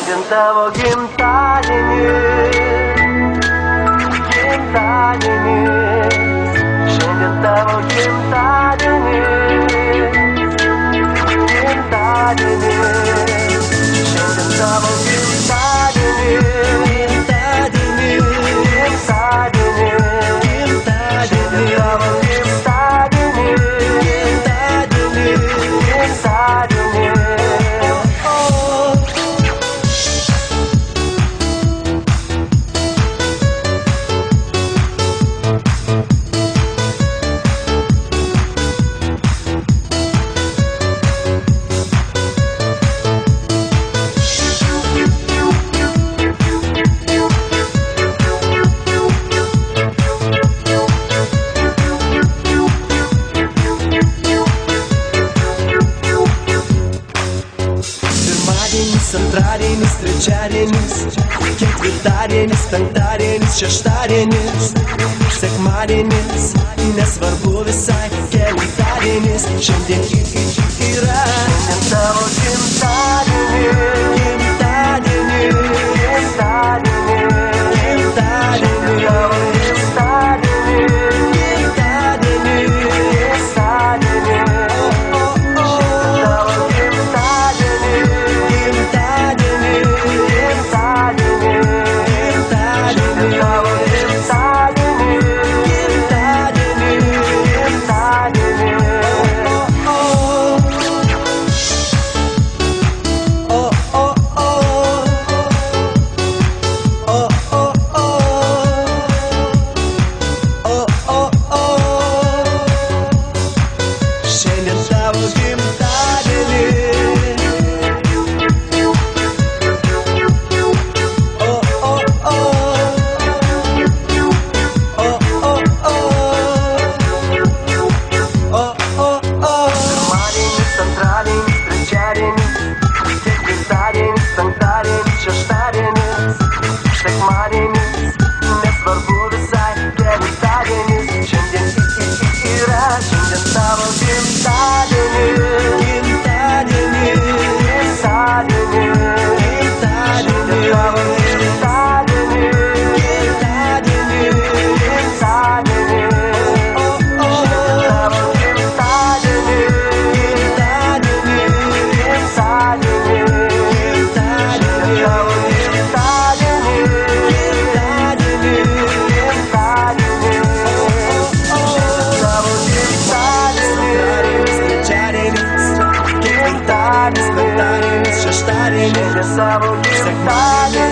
Šiandien tavo gimtadienis, šiandien tavo gimtadienis, šiandien tavo gimtadienis, šiandien tavo Antradienis, trečiadienis, ketvirtadienis, penktadienis, šeštadienis, sekmadienis, nesvarbu visai, kelintadienis, šiandien yra. Šiandien tavo gimtadienis, sekmadienis, nesvarbu visai, kelintadienis, šiandien yra. Šiandien tavo gimtadienis, šeštadienis, savo gimtadienis.